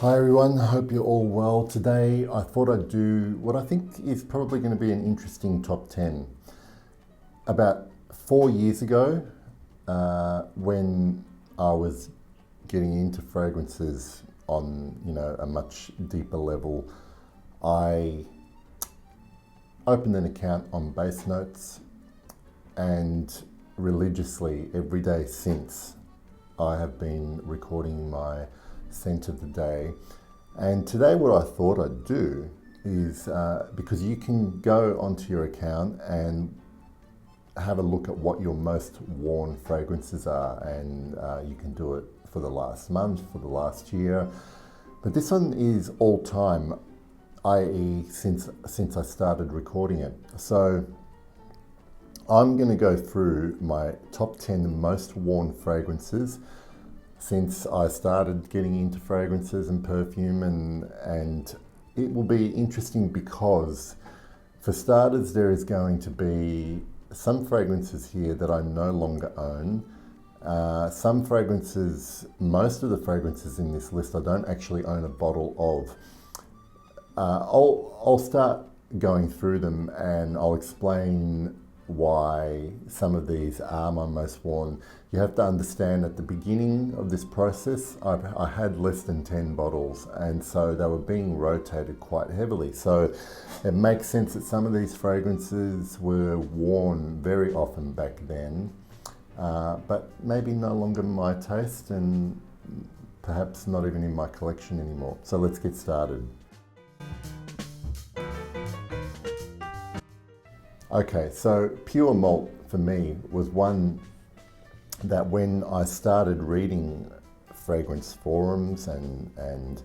Hi everyone, hope you're all well. Today I thought I'd do what I think is probably going to be an interesting top 10. About 4 years ago, when I was getting into fragrances on a much deeper level, I opened an account on Basenotes, and religiously every day since I have been recording my scent of the day. And today what I thought I'd do is, because you can go onto your account and have a look at what your most worn fragrances are, and you can do it for the last month, for the last year. But this one is all time, i.e. since I started recording it. So I'm going to go through my top 10 most worn fragrances since I started getting into fragrances and perfume, and it will be interesting because, for starters, there is going to be some fragrances here that I no longer own. Some fragrances, most of the fragrances in this list, I don't actually own a bottle of. I'll start going through them and I'll explain why some of these are my most worn. You have to understand, at the beginning of this process, I had less than 10 bottles, and so they were being rotated quite heavily. So it makes sense that some of these fragrances were worn very often back then, but maybe no longer my taste and perhaps not even in my collection anymore. So let's get started. Okay, so Pure Malt for me was one that, when I started reading fragrance forums and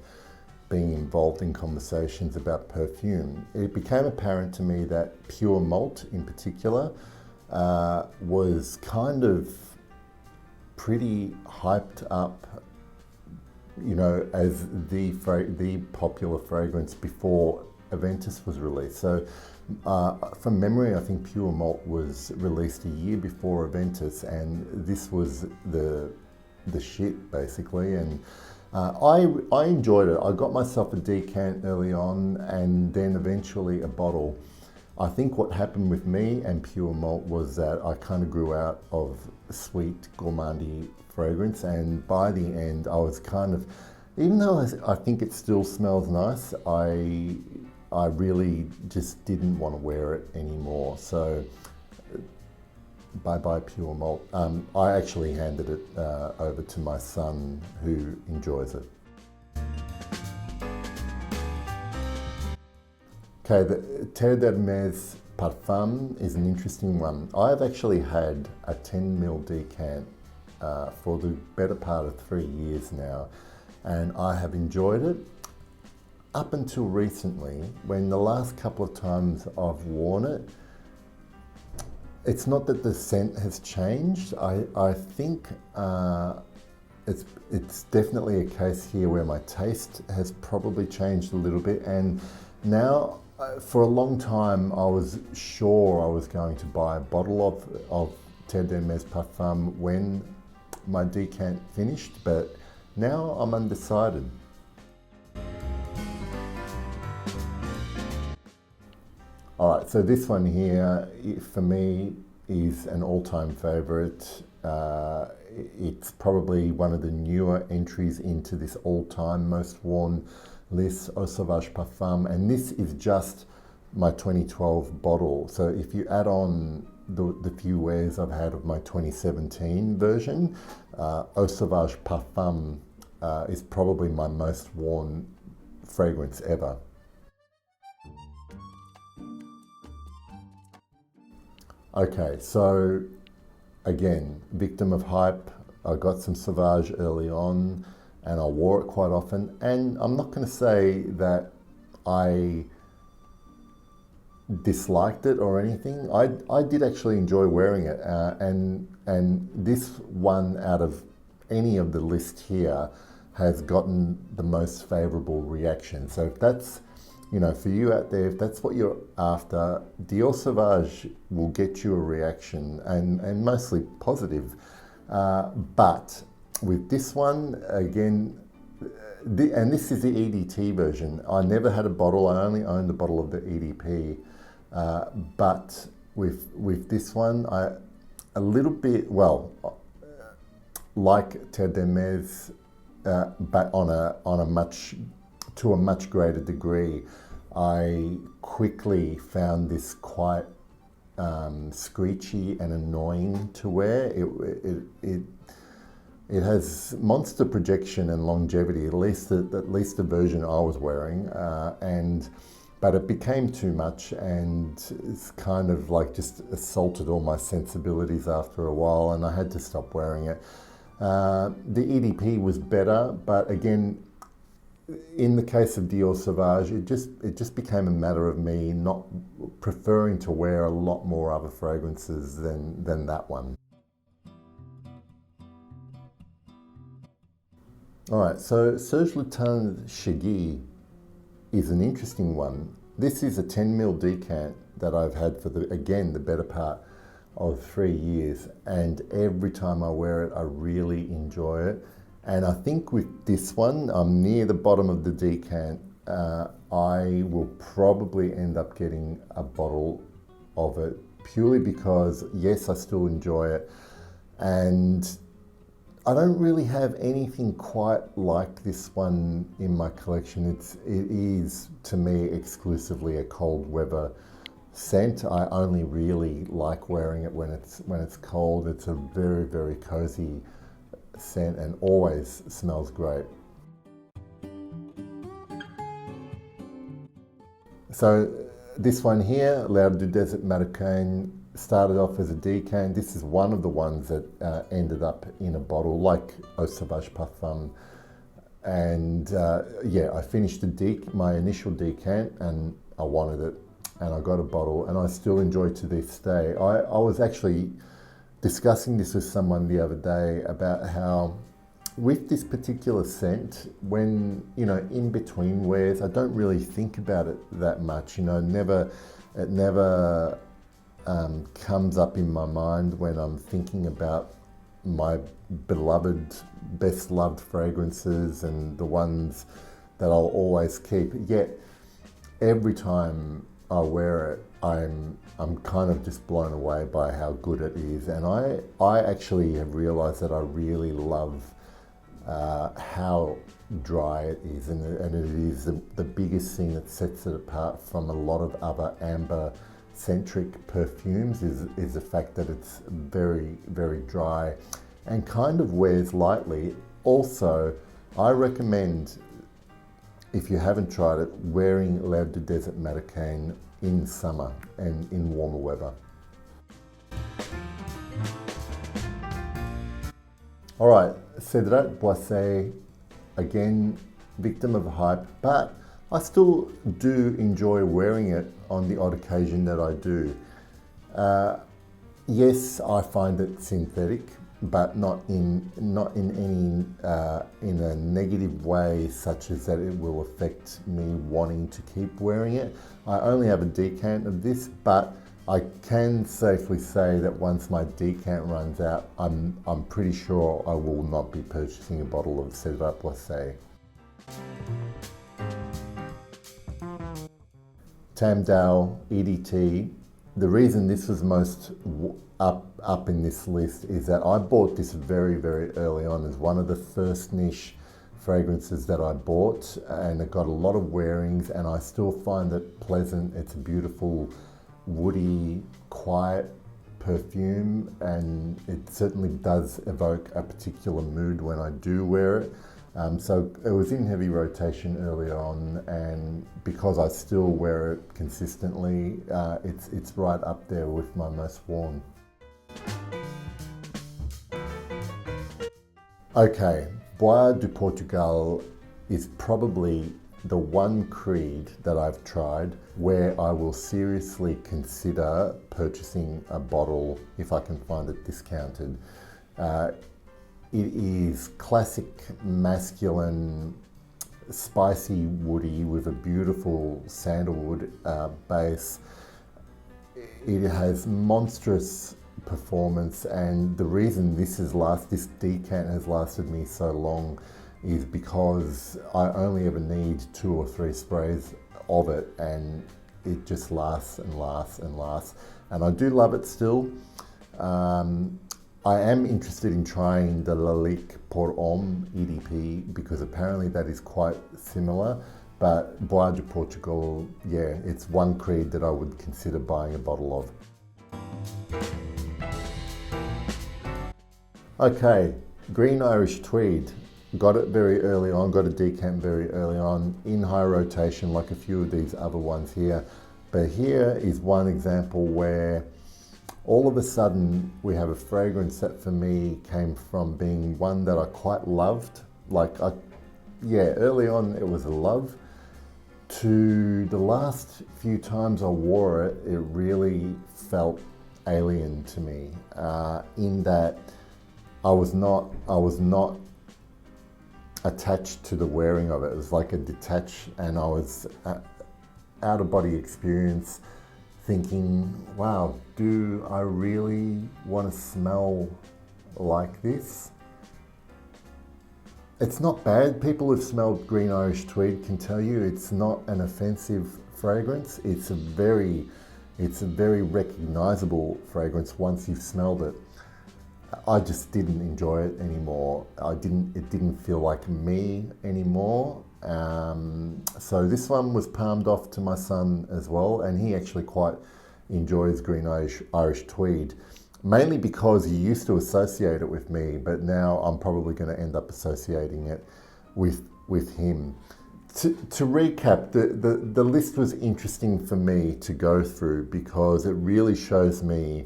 being involved in conversations about perfume, it became apparent to me that Pure Malt in particular was kind of pretty hyped up, as the popular fragrance before Aventus was released. So from memory, I think Pure Malt was released a year before Aventus, and this was the shit basically. And I enjoyed it. I got myself a decant early on, and then eventually a bottle. I think what happened with me and Pure Malt was that I kind of grew out of sweet gourmandy fragrance, and by the end I was kind of, even though I think it still smells nice, I really just didn't want to wear it anymore. So bye-bye Pure Malt. I actually handed it over to my son, who enjoys it. Okay, the Terre d'Hermes Parfum is an interesting one. I've actually had a 10ml decant for the better part of 3 years now, and I have enjoyed it up until recently, when the last couple of times I've worn it. It's not that the scent has changed. I think it's definitely a case here where my taste has probably changed a little bit, and now for a long time I was sure I was going to buy a bottle of Terre d'Hermes Parfum when my decant finished, but now I'm undecided. All right, so this one here, for me, is an all-time favorite. It's probably one of the newer entries into this all-time most worn list, Sauvage Parfum, and this is just my 2012 bottle. So if you add on the few wears I've had of my 2017 version, Sauvage Parfum is probably my most worn fragrance ever. Okay, so again, victim of hype. I got some Sauvage early on and I wore it quite often, and I'm not going to say that I disliked it or anything. I did actually enjoy wearing it, and this one out of any of the list here has gotten the most favorable reaction. So if that's, for you out there, if that's what you're after, Dior Sauvage will get you a reaction, and mostly positive. But with this one, again, And this is the EDT version. I never had a bottle. I only owned a bottle of the EDP. But with this one, a little bit, well, like Terre d'Hermes, but to a much greater degree. I quickly found this quite screechy and annoying to wear. It has monster projection and longevity, at least the version I was wearing, but it became too much, and it's kind of like just assaulted all my sensibilities after a while, and I had to stop wearing it. The EDP was better, but again, in the case of Dior Sauvage, it just became a matter of me not preferring to wear a lot more other fragrances than that one. All right, so Serge Lutens Chagui is an interesting one. This is a 10ml decant that I've had for the better part of 3 years, and every time I wear it, I really enjoy it. And I think with this one, I'm near the bottom of the decant. I will probably end up getting a bottle of it purely because, yes, I still enjoy it. And I don't really have anything quite like this one in my collection. It is, to me, exclusively a cold weather scent. I only really like wearing it when it's cold. It's a very, very cozy scent and always smells great. So this one here, L'Herbe du Desert Marocain, started off as a decant. This is one of the ones that ended up in a bottle, like Sauvage Parfum. And yeah, I finished my initial decant, and I wanted it, and I got a bottle, and I still enjoy to this day. I was actually discussing this with someone the other day about how with this particular scent, when, in between wears, I don't really think about it that much. It never comes up in my mind when I'm thinking about my beloved, best loved fragrances and the ones that I'll always keep. Yet every time I wear it, I'm kind of just blown away by how good it is. And I actually have realized that I really love how dry it is, and it is the biggest thing that sets it apart from a lot of other amber-centric perfumes is the fact that it's very, very dry and kind of wears lightly. Also, I recommend, if you haven't tried it, wearing L'Herbe du Desert Marocain in summer and in warmer weather. All right, Cédrat Bois, again, victim of hype, but I still do enjoy wearing it on the odd occasion that I do. Yes, I find it synthetic, but not in a negative way, such as that it will affect me wanting to keep wearing it. I only have a decant of this, but I can safely say that once my decant runs out, I'm pretty sure I will not be purchasing a bottle of Cédrat Bois. Tamdale EDT. The reason this was most up in this list is that I bought this very, very early on as one of the first niche fragrances that I bought, and it got a lot of wearings, and I still find it pleasant. It's a beautiful, woody, quiet perfume, and it certainly does evoke a particular mood when I do wear it. So it was in heavy rotation earlier on, and because I still wear it consistently, it's right up there with my most worn. Okay, Bois du Portugal is probably the one creed that I've tried where I will seriously consider purchasing a bottle if I can find it discounted. It is classic masculine, spicy woody with a beautiful sandalwood base. It has monstrous performance, and the reason this decant has lasted me so long is because I only ever need 2 or 3 sprays of it, and it just lasts and lasts and lasts. And I do love it still. I am interested in trying the Lalique pour Homme EDP because apparently that is quite similar. But Bois de Portugal, yeah, it's one creed that I would consider buying a bottle of. Okay, Green Irish Tweed. Got it very early on, got a decant very early on, in high rotation like a few of these other ones here. But here is one example where all of a sudden we have a fragrance that for me came from being one that I quite loved. Early on it was a love. To the last few times I wore it, it really felt alien to me, in that I was not attached to the wearing of it. It was like a detach, and I was out of body experience thinking, wow, do I really want to smell like this? It's not bad. People who've smelled Green Irish Tweed can tell you it's not an offensive fragrance. It's a very recognizable fragrance once you've smelled it. I just didn't enjoy it anymore. It didn't feel like me anymore. So this one was palmed off to my son as well, and he actually quite enjoys Green Irish Tweed, mainly because he used to associate it with me, but now I'm probably going to end up associating it with him. To recap, the list was interesting for me to go through because it really shows me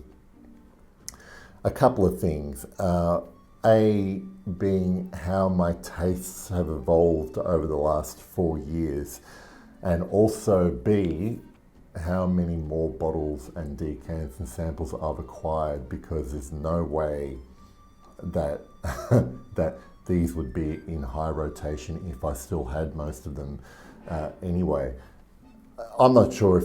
a couple of things. A, being how my tastes have evolved over the last 4 years, and also B, how many more bottles and decants and samples I've acquired, because there's no way that that these would be in high rotation if I still had most of them anyway. I'm not sure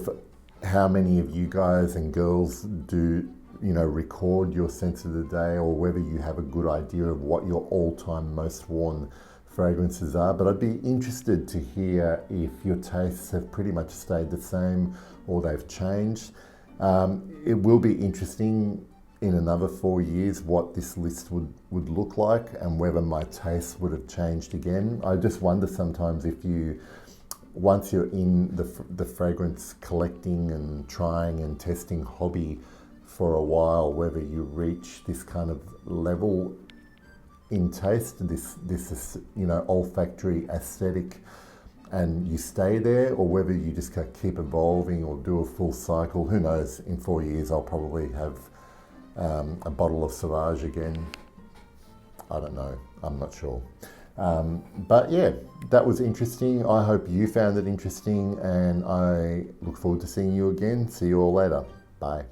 how many of you guys and girls do record your scents of the day, or whether you have a good idea of what your all-time most worn fragrances are, but I'd be interested to hear if your tastes have pretty much stayed the same or they've changed. It will be interesting in another 4 years what this list would look like, and whether my tastes would have changed again. I just wonder sometimes if once you're in the fragrance collecting and trying and testing hobby for a while, whether you reach this kind of level in taste, this olfactory aesthetic, and you stay there, or whether you just keep evolving or do a full cycle. Who knows? In 4 years, I'll probably have a bottle of Sauvage again. I don't know. I'm not sure. But yeah, that was interesting. I hope you found it interesting, and I look forward to seeing you again. See you all later. Bye.